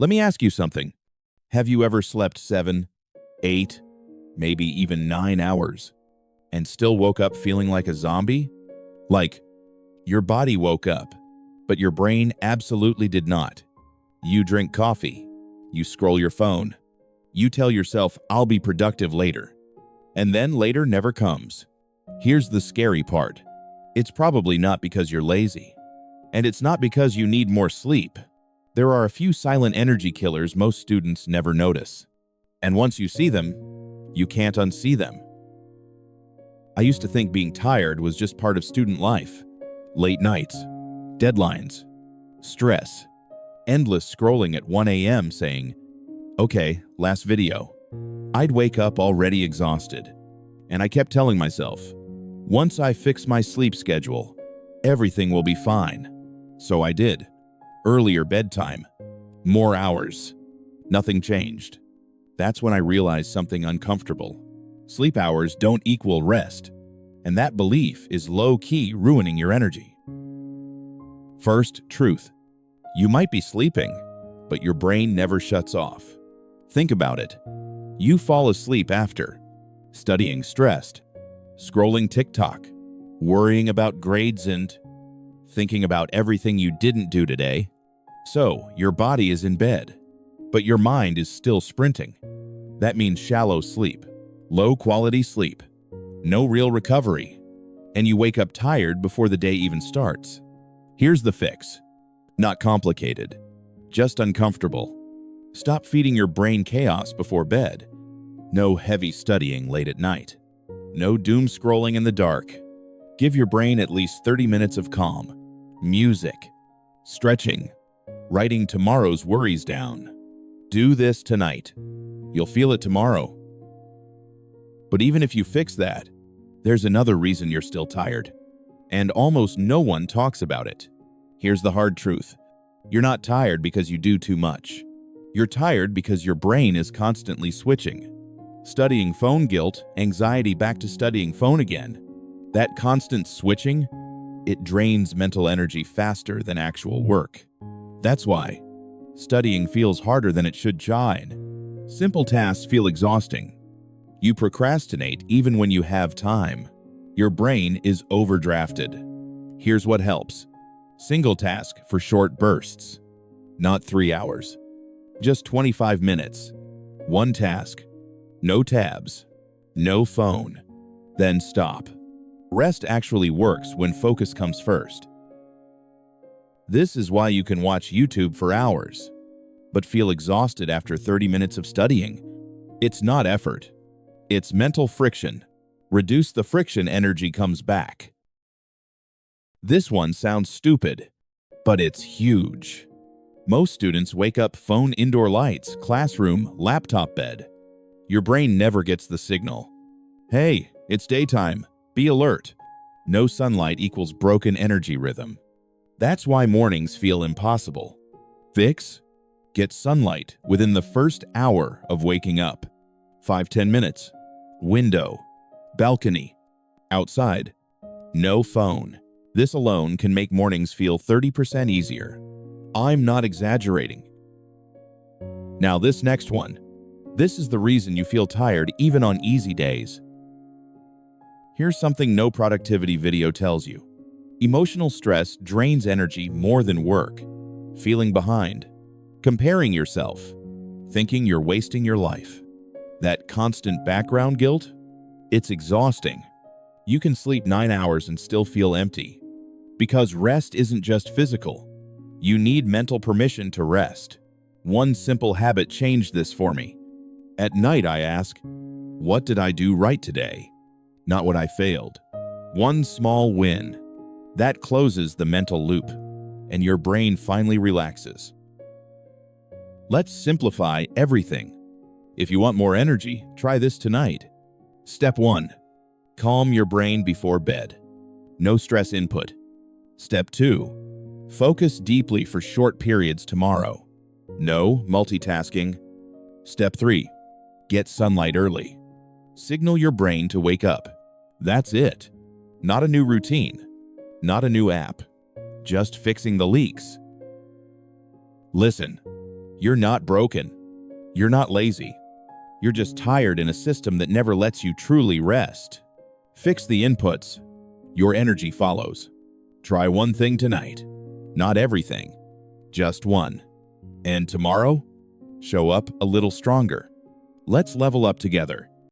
Let me ask you something. Have you ever slept 7, 8, maybe even 9 hours and still woke up feeling like a zombie? Like, your body woke up, but your brain absolutely did not. You drink coffee. You scroll your phone. You tell yourself, I'll be productive later. And then later never comes. Here's the scary part. It's probably not because you're lazy. And it's not because you need more sleep. There are a few silent energy killers most students never notice. And once you see them, you can't unsee them. I used to think being tired was just part of student life. Late nights, deadlines, stress, endless scrolling at 1 a.m. saying, okay, last video. I'd wake up already exhausted. And I kept telling myself, once I fix my sleep schedule, everything will be fine. So I did. Earlier bedtime, more hours. Nothing changed. That's when I realized something uncomfortable. Sleep hours don't equal rest, and that belief is low-key ruining your energy. First, truth. You might be sleeping, but your brain never shuts off. Think about it. You fall asleep after studying stressed, scrolling TikTok, worrying about grades and thinking about everything you didn't do today. So, your body is in bed, but your mind is still sprinting. That means shallow sleep, low-quality sleep, no real recovery, and you wake up tired before the day even starts. Here's the fix. Not complicated, just uncomfortable. Stop feeding your brain chaos before bed. No heavy studying late at night. No doom scrolling in the dark. Give your brain at least 30 minutes of calm. Music, stretching, writing tomorrow's worries down. Do this tonight. You'll feel it tomorrow. But even if you fix that, there's another reason you're still tired. And almost no one talks about it. Here's the hard truth. You're not tired because you do too much. You're tired because your brain is constantly switching. Studying phone guilt, anxiety back to studying phone again. That constant switching, it drains mental energy faster than actual work. That's why studying feels harder than it should shine. Simple tasks feel exhausting. You procrastinate even when you have time. Your brain is overdrafted. Here's what helps. Single task for short bursts. Not 3 hours. Just 25 minutes. One task. No tabs. No phone. Then stop. Rest actually works when focus comes first. This is why you can watch YouTube for hours, but feel exhausted after 30 minutes of studying. It's not effort. It's mental friction. Reduce the friction, energy comes back. This one sounds stupid, but it's huge. Most students wake up phone, indoor lights, classroom, laptop, bed. Your brain never gets the signal. Hey, it's daytime. Be alert. No sunlight equals broken energy rhythm. That's why mornings feel impossible. Fix? Get sunlight within the first hour of waking up. 5-10 minutes. Window. Balcony. Outside. No phone. This alone can make mornings feel 30% easier. I'm not exaggerating. Now this next one. This is the reason you feel tired even on easy days. Here's something no productivity video tells you. Emotional stress drains energy more than work. Feeling behind. Comparing yourself. Thinking you're wasting your life. That constant background guilt? It's exhausting. You can sleep 9 hours and still feel empty. Because rest isn't just physical. You need mental permission to rest. One simple habit changed this for me. At night I ask, what did I do right today? Not what I failed. One small win. That closes the mental loop, and your brain finally relaxes. Let's simplify everything. If you want more energy, try this tonight. Step 1. Calm your brain before bed. No stress input. Step 2. Focus deeply for short periods tomorrow. No multitasking. Step 3. Get sunlight early. Signal your brain to wake up. That's it. Not a new routine. Not a new app. Just fixing the leaks. Listen, You're not broken. You're not lazy. You're just tired in a system that never lets you truly rest. Fix the inputs. Your energy follows. Try one thing tonight. Not everything. Just one. And tomorrow, show up a little stronger. Let's level up together.